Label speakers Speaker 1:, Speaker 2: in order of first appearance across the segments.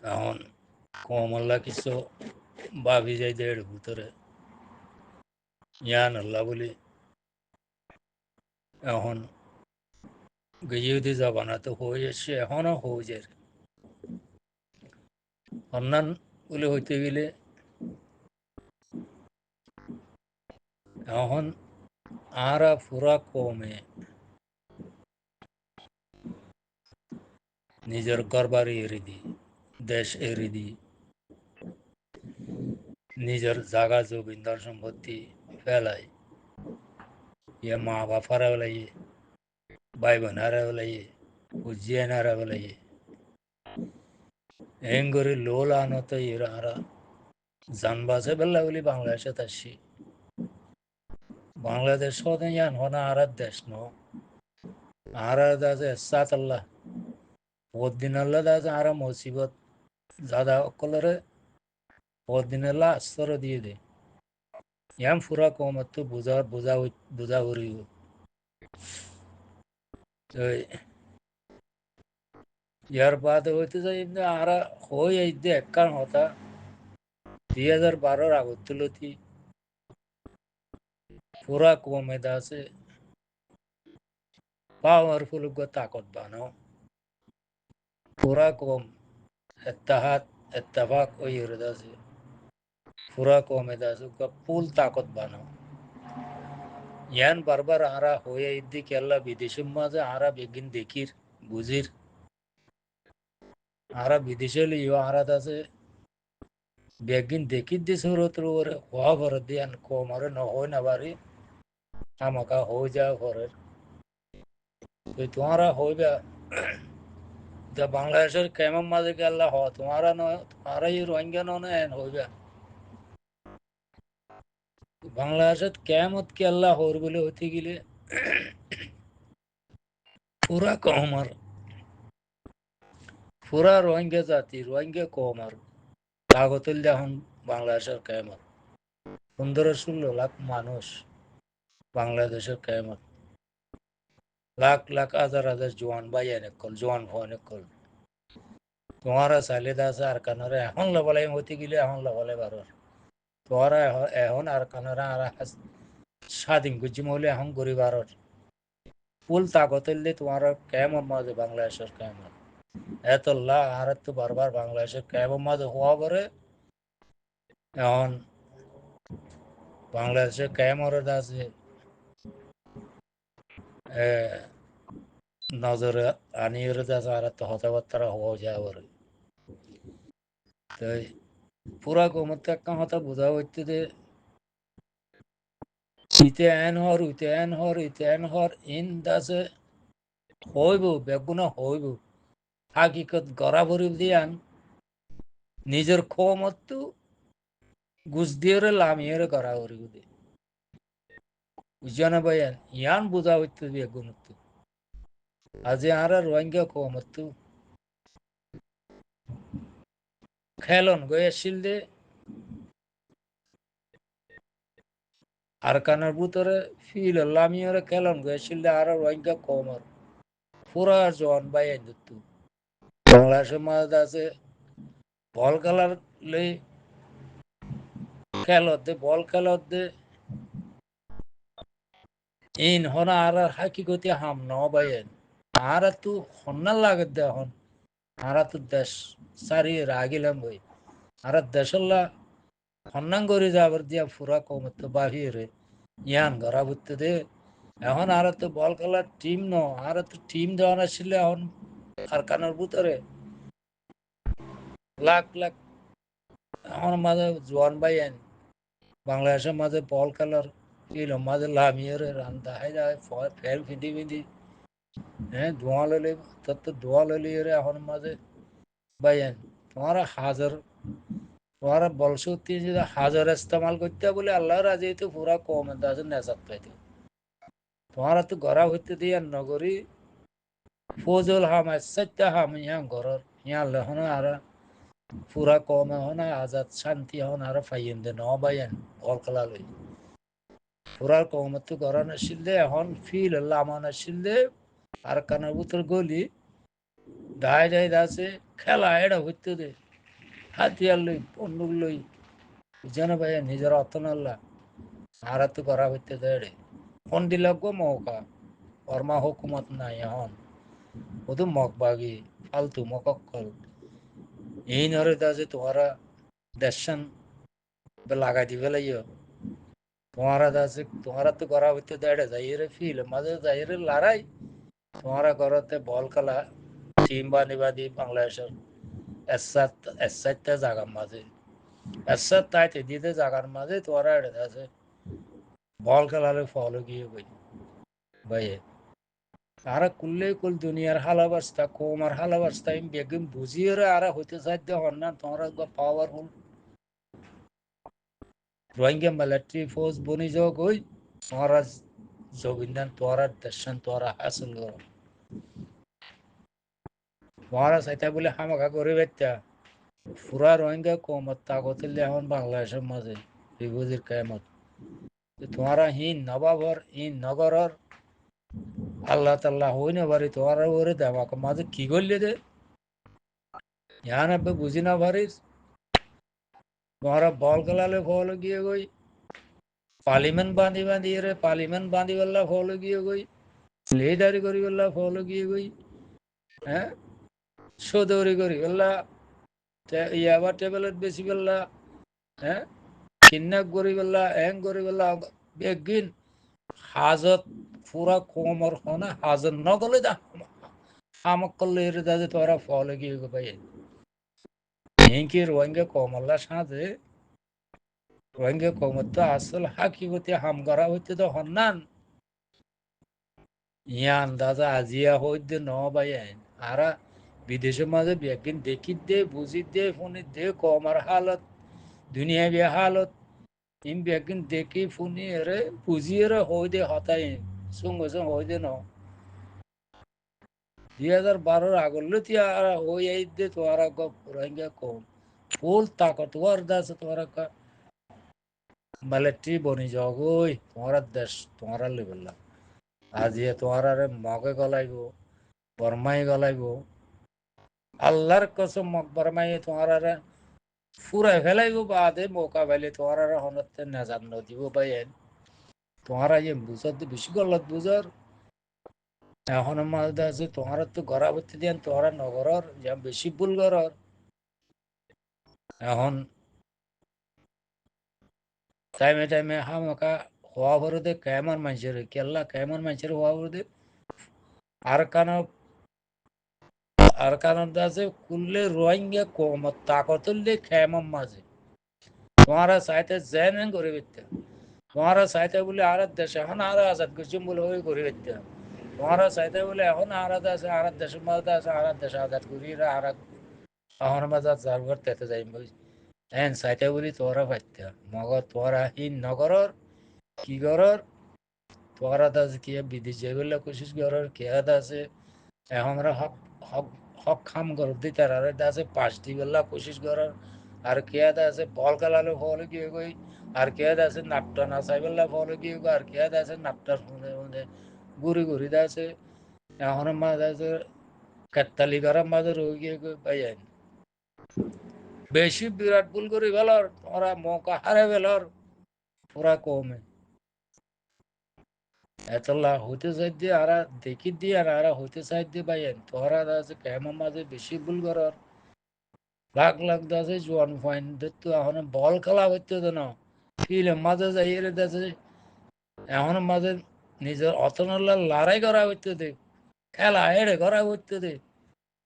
Speaker 1: এখন কমল্লা কিছু ভাবি যাই দেড় ভিতরে ইয়ান আল্লাহ বলি এখন গিয়ে যাবানা তো হয়ে এসছে এখনো হয়ে যায় অন্যান্য বলে হইতে গেলে এখন আরা পুরা কমে নিজের ঘর বাড়ি এড়ি দি দেশ এড়ি দি নিজের জাগা জমিদার সম্পত্তি ফেলাই ইয়ে মা বাপারা বেলাইয়ে ভাই বোনারা বেলাইয়ে উজ্জিয়ানারা বেলাইয়ে এং করে লোল আনতো ইরা আরা জানবাসে বেলা বলি বাংলাদেশে আসছি বাংলাদেশ হতে ইয়ান হনা আরার দেশ ন আরা দাসে সাত আল্লাহ দিন আল্লাহ দাসে আরা মুসিবত জাদা অকলরে দিন আল্লাহ আস্তর দিয়ে দে ইয়াম ফুরা কমত তো বুঝা বুঝা বুঝা করি ইয়ার বাদে হইতে যাই আরা হই এই দে একখান হতা 2012 আগত তুলতি পুরা কমে আছে পাওয়ারফুল তাকত বানাও পুরা কম এত্তাহাদ এত্তাফাক ওই আছে পুরা কমে আছে ফুল তাকত বানাও ইয়ান বারবার আরা হয়ে ইদ্দি কেল্লা বিদেশের মাঝে আরা বেগিন দেখির বুঝির আরা বিদেশে লিও আরা আছে বেগিন দেখির দি সুরত ওরে হওয়া ভরে দিয়ান কম আরে ন হয় না বাড়ি আমাকা হয়ে যাওয়া ভরের তোমারা হইবা বাংলাদেশের কেমন মাঝে গেল্লা হ তোমারা নয় তোমারা এই রোহিঙ্গা নয় হইবা বাংলাদেশত কেমত কেল্লা হর বলে হইতে গেলে পুরা কম আর পুরা রোহিঙ্গা জাতি রোহিঙ্গা কম আর লাগতল দেখুন বাংলাদেশের কেমত 15-16 লাখ মানুষ বাংলাদেশের কেমত লাখ লাখ হাজার হাজার জোয়ান ভাই এনেকল জোয়ান ফনেকল তোমারা চাইলে দাস আর কানরে এখন লবলাই হইতে গেলে এখন লবলাই বারোর তোরা এখন আর কানরা আর স্বাধীন গুজি মহলে এখন গরিব আর ফুল তাকতলে তোমার কেমন মাঝে বাংলাদেশের কেমন এতল্লাহ আর তো বারবার বাংলাদেশের কেমন মাঝে হওয়া পরে এখন বাংলাদেশের কেমন আছে নজরে আনিয়ে আছে আর তো হতাবার্তারা হওয়া যায় পরে তাই পুরা কমতে একটা কথা বোঝা হইতে যে ইতে এন হর উইতে এন হর ইতে এন হর ইন দাসে হইব বেগুনা হইব হাকিকত গড়া ভরি দিয়ান নিজের ক্ষমতো গুছ দিয়ে লামিয়ে করা ভরি বুঝে বুঝানো ভাইয়ান ইয়ান বোঝা হইতে বেগুন আজি আর রোহিঙ্গা ক্ষমতো খেলন গয়ে আসছিল দে আর কানার ভিতরে ফিল লামিয়ে খেলন গয়ে আসছিল দে আর রোহিঙ্গা কমর পুরা জন ভাইয়ান দিত বাংলাদেশের মাঝে আছে বল খেলার লই খেলত দে বল খেলত দে ইন হন আর হাকিকতি হাম ন বাইন আর তো হন্নার লাগে দে হন আর তো দেশ সারি রাগিলাম বই আর দেশল্লা হন্নাং করে যাবার দিয়া ফুরা কমত বাহিরে ইয়ান ঘরা বুঝতে দে এখন আর তো বল খেলার টিম ন আর তো টিম দেওয়ান আসছিল এখন কারখানার ভিতরে লাখ লাখ এখন মাঝে জোয়ান বাইন বাংলাদেশের মাঝে বল খেলার ইলো মাঝে লামিয়ে রান্দা হাই যায় ফেল ফিঁদি ফিঁদি হ্যাঁ ধোঁয়া লইলে তোর তো ধোঁয়া লইলি রে এখন মাঝে বাইন তোমার হাজার তোমার বলশক্তি যদি হাজার ইস্তেমাল করতে বলে আল্লাহ রাজি তো পুরা কম আছে নেশাত পাইতে তোমার তো গড়া হইতে দিয়ে নগরী ফজল হাম সাইতে হাম ইয়া ঘরের ইয়া লহন আর পুরা কম হন আজাদ শান্তি হন আর ফাইন দে ন বাইন বল খেলা লই পুরা কমতো গড়া নাছিল দে এখন ফিল লামা নাছিল দে আর কানার ভিতর গলি দায় দায় আছে খেলা এটা হইতে দে হাতিয়ার লই বন্দুক লই বুঝানো ভাই নিজের অতনাল্লা আর তো করা হইতে দেড়ে ফোন দিল গো মৌকা বর্মা হুকুমত নাই এখন শুধু মগবাগি ফালতু মকক্কল এই নরে দাজে তোমারা দেশান লাগাই দিবে লাইও তোমারা দাজে তোমারা তো করা হইতে দেড়ে যাইরে ফিল মাঝে যাইরে লড়াই তোমারা করতে বল খেলা টিম বানিবাদি বাংলাদেশের এসাত এসাইতে জাগার মাঝে এসাত তাইতে দিতে জাগার মাঝে তোরা এড়ে আছে বল খেলালে ফলো গিয়ে বই ভাই আরা কুললে কুল দুনিয়ার হালাবাস্তা কোমার হালাবাস্তা আমি বেগম বুঝিয়ে আরা হইতে চাইতে হন না তোমরা পাওয়ারফুল রোহিঙ্গা মিলিটারি ফোর্স বনি যোগ হই তোমরা জগিন্দান তোরা দেশান তোরা হাসিল করো তোমরা চাইতে বলে হামাকা করে বেত্যা পুরা রোহিঙ্গা কোমত তাগতিল এখন বাংলাদেশের মাঝে বিভূতির কেমত তোমরা হিন নবাবর হিন নগরর আল্লাহ তাল্লাহ হই না বাড়ি তোমরা ওরে দেওয়া মাঝে কি করলে দে यहाँ पे बुझी ना भरिस तुम्हारा बॉल कलाले फॉलो किए कोई पार्लियामेंट बांधी बांधी रे पार्लियामेंट बांधी वाला फॉलो किए कोई लेदारी करी वाला फॉलो किए कोई हैं सोदौरी करी वाला यावा टेबलेट बेसी वाला हैं किन्नक करी वाला एंग करी वाला बेगिन हाजत पूरा कोमर होना हाजत न गले दा हम कल रे दा तुम्हारा फॉलो किए को भाई इनकी रोएंगे कोमल्ला साथे রোহিঙ্গা কমতো আসল হাকিগতি হাম করা হইতে তো হন্নান ইয়া আন্দাজা আজিয়া হইতে ন ভাই আরা বিদেশের মাঝে বেগিন দেখি দে বুঝি দে ফোনে দে কমার হালত দুনিয়া বিয়া হালত ইম বেগিন দেখি ফোনি এরে বুঝি এরে হই দে হতাই সঙ্গে সঙ্গে হই দে ন 2012 আগলে তিয়া হই এই দে তোরা রোহিঙ্গা কম ফুল তাকতওয়ার দাস তোরা মিলিটারি বনি যাগই তোমার দেশ তোমার লেভেল আজি তোমার মগে গলাইব বর্মাই গলাইব আল্লাহর কসম মগ বর্মাই তোমার ফুরাই ফেলাইব বাদে মৌকা পাইলে তোমার হনতে নাজান দিব পাইন তোমার বুঝার বেশি গলত বুঝার এখন মাঝে আছে তোমার তো গড়া ভর্তি দিন তোমার নগরর যা বেশি ভুল গড়র এখন টাইমে টাইমে হামাকা হওয়া ভরে দে কেমন মানুষের কেল্লা কেমন মানুষের হওয়া ভরে দে আর কান আর কারণ আছে কুললে রোহিঙ্গা কম তাকতুল্লে খেমাম মাঝে তোমারা চাইতে জেন করে দিতে তোমারা চাইতে বলে আর দেশে এখন আর আজাদ করছি বলে ওই করে দিতে তোমারা চাইতে বলে এখন আর আছে আর দেশের মাঝে আছে আর দেশে আজাদ করি আর এখন মাঝে যার ঘর তেতে যাই হ্যাঁ চাইতে বলি তোরা পাইতে মগর তোরা হিন নগরর কি গরর তোরা আছে কি বিদেশ যাইবেলা কোশিশ গরর কে আছে এখন আমরা হক হক হক খাম কর দিতে আর আছে পাঁচ দিবেলা কোশিশ করার আর কে আছে বল খেলালে ফল গিয়ে গই আর কে আছে নাপটা না চাইবেলা ফল গিয়ে গো আর কে আছে নাপটার শুনে শুনে ঘুরি ঘুরি আছে এখন মাঝে আছে কাত্তালি করার মাঝে রয়ে গিয়ে গই পাই বেশি বিরাট ভুল করি ফেলর ওরা মৌকা হারে ফেলর পুরা কমে এতলা হইতে চাই দিয়ে আর দেখি দিয়ে আর হইতে চাই দিয়ে পাইয়েন তোরা আছে কেমন মাঝে বেশি ভুল করার লাখ লাখ দাসে জোয়ান ফাইন তো এখন বল খেলা হইতে তো না ফিল্ম মাঝে যাই আছে এখন মাঝে নিজের অতনলা লড়াই করা হইতে দে খেলা এড়ে করা হইতে দে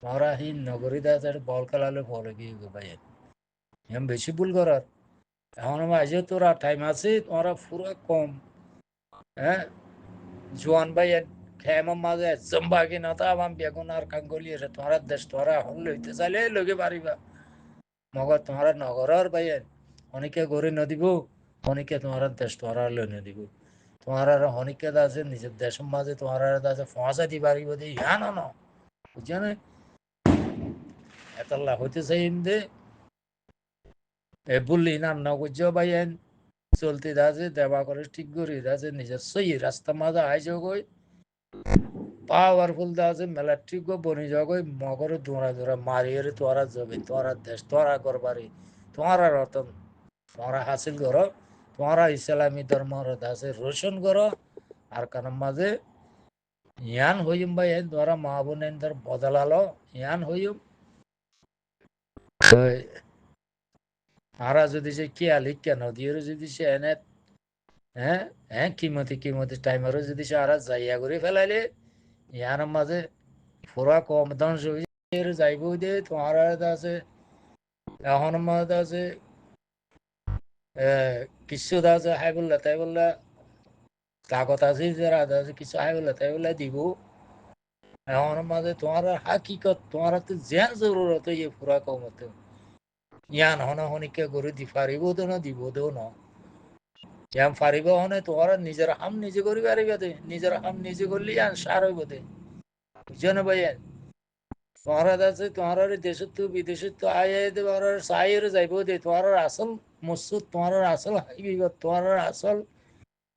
Speaker 1: তোরা হিন নগরী দাস বল খেলালে ফলে গিয়ে ভাই এম বেশি ভুল করার এখন আজও তোরা টাইম আছে তোরা পুরো কম হ্যাঁ জোয়ান ভাই খেমার মাঝে জম্বাগি না তা আমার বেগুন আর কাঙ্গলি আছে তোরা দেশ তোরা এখন লইতে চাইলে লগে পারিবা মগর তোমার নগরর ভাই অনেকে গড়ে নদিব অনেকে তোমার দেশ তোমার লইনে দিব তোমার অনেকে আছে নিজের দেশের মাঝে তোমার আছে ফসা দি পারিব দে ইয়া না বুঝছো না এত লাভ হইতে চাই দে এ বললি না না বুঝছো ভাই চলতে দাসে দেবা করে ঠিক করি দাসে নিজের সই রাস্তা মাঝে আইসো গই পাওয়ারফুল দা আছে মিলিটারি গো বনি যাগো মগর দৌড়া দৌড়া মারিয়ে তোরা জমি তোরা দেশ তোরা করবারি তোরা রতন তোরা হাসিল করো তোরা ইসলামী ধর্মর দাসে রোশন করো আর কারণ মাঝে ইয়ান হইম ভাই তোরা মা বোনের বদলালো ইয়ান হইম আরা যদি সে কিয়ালি কেন দিয়ে যদি সে এনে হ্যাঁ হ্যাঁ কিমতি টাইমেরও যদি সে আরা যাইয়া করে ফেলাইলে ইয়ার মাঝে পুরা কম ধ্বংস হয়ে যাইব দে তোমার আছে এখন মাঝে আছে কিছু আছে হাই বললা তাই বললা কাগজ আছে যারা আছে কিছু হাই বললা তাই বললা দিব এখন মাঝে তোমার হাকিকত তোমার তো জ্ঞান জরুরত ইয়ে পুরা কমতে ইয়ান হন হনিকে গরু দি পারিব তো না দিব তো না ইয়ান পারিব হনে তোমার নিজের হাম নিজে করি পারিবে দে নিজের হাম নিজে করলে ইয়ান সার হইব দে বুঝছো না ভাই তোমার আছে তোমার দেশে তো বিদেশে তো আয় তোমার সাইর যাইব দে তোমার আসল মসুদ তোমার আসল হাইব তোমার আসল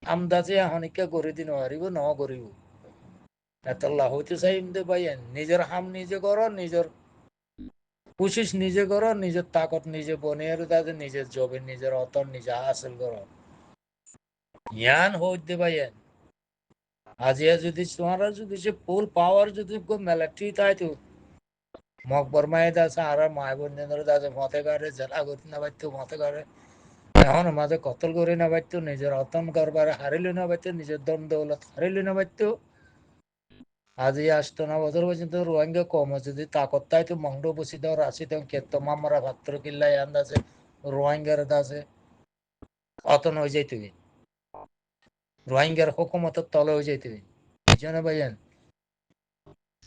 Speaker 1: আমদাজে হনিকে করে দিন পারিব ন করিব এত হইতে চাইম দে ভাই নিজের হাম নিজে করো নিজের কোশিস নিজে করো নিজের তাকত নিজে বনিয়ে তাদের নিজের জবে নিজের অতর নিজে হাসিল করো ইয়ান হইতে ভাই আজিয়া যদি তোমার যদি সে ফুল পাওয়ার যদি মেলাটি তাই তো মকবর মায়ের আছে আর মায় বোনদের আছে মতে করে জেলা করতে না পারতো মতে করে এখন মাঝে কতল করে না পারতো নিজের অতন করবার হারিলি না পারতো নিজের দম দৌলত হারিলি না পারতো আজি আসতো না বছর পর্যন্ত রোহিঙ্গা কম আছে যদি তাকত তাই তো মংড বসি দাও রাশি দাও কেত মামারা ভাত্র কিল্লাই আন্দাজে রোহিঙ্গার আছে অতন হয়ে যাই তুমি রোহিঙ্গার হুকুমতের তলে হয়ে যাই তুমি বুঝছো ভাইয়ান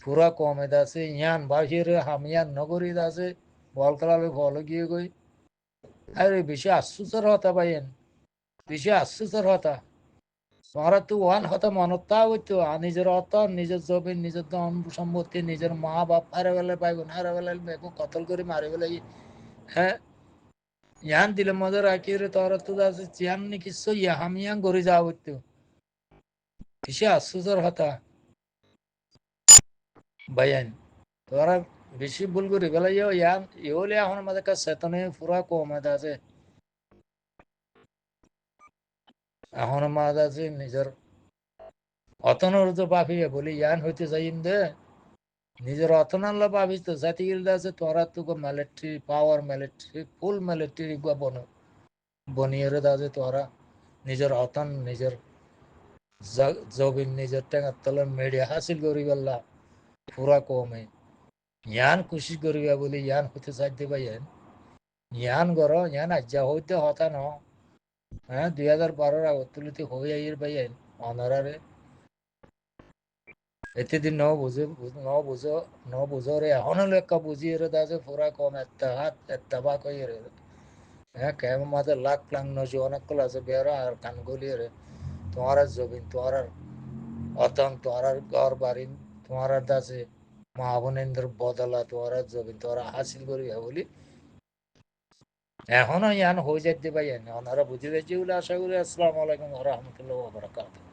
Speaker 1: পুরা কমে আছে ইয়ান বাহিরে হামিয়ান নগরী আছে বল খেলালে বল গিয়ে গই আরে বেশি আশ্চর্যের হতা পাইয়েন বেশি আশ্চর্যের হতা তোমরা তো ওয়ান হতা মনতা হইতো নিজের অত নিজের জমি নিজের ধন সম্পত্তি নিজের মা বাপ হারে বেলা পাইব না হারে বেলা বেগু কতল করে মারি বেলা হ্যাঁ ইয়ান দিলে মজা রাখি রে তোরা তো আছে চিয়ান নি কিছু ইয়া হামিয়ান করে যাওয়া হইতো বেশি আশ্চর্যের হতা ভাইয়ান তোরা বেশি ভুল করি বেলা ইয়ান ইহলে এখন আমাদের কাছে চেতনে পুরা কম আছে এখন মাঝ আছে নিজের অতনর তো পাপিয়ে বলি ইয়ান হইতে যাইম দে নিজের অতনাল্লা পাবি তো জাতি আছে তোরা তো মিলিটারি পাওয়ার মিলিটারি ফুল মিলিটারি বনিয়ে আছে তোরা নিজের অতন নিজের জবিন নিজের টেঙার তলে মেডিয়া হাসিল করি গেলা পুরা কমে ইয়ান খুশি করিবা বলি ইয়ান হইতে চাইতে পাইয়েন ইয়ান গর ইয়ান আজ্জা হইতে হতা ন হ্যাঁ 2012 আগত তুলিতে হয়ে আইয়ের পাইয়েন অনারারে এতদিন ন বুঝো রে এখনো লেখা বুঝিয়ে রে দাজে পুরা কম একটা হাত একটা বা কইয়ে রে হ্যাঁ কেমন মাঝে লাখ লাখ নজি অনেক কল আছে বেরো আর কান গলিয়ে রে তোমার জমিন তোমার অতন তোমার ঘর বাড়ি তোমার দাসে মা বোনেন্দ্র বদলা তোমার জমিন তোরা হাসিল করি বলি এখনো ইয়ান হয়ে যাইতে পাই ওনারা বুঝে গেছে বলে আশা করি আসসালামু আলাইকুম রহমতুল্লাহ বারাকাতুহু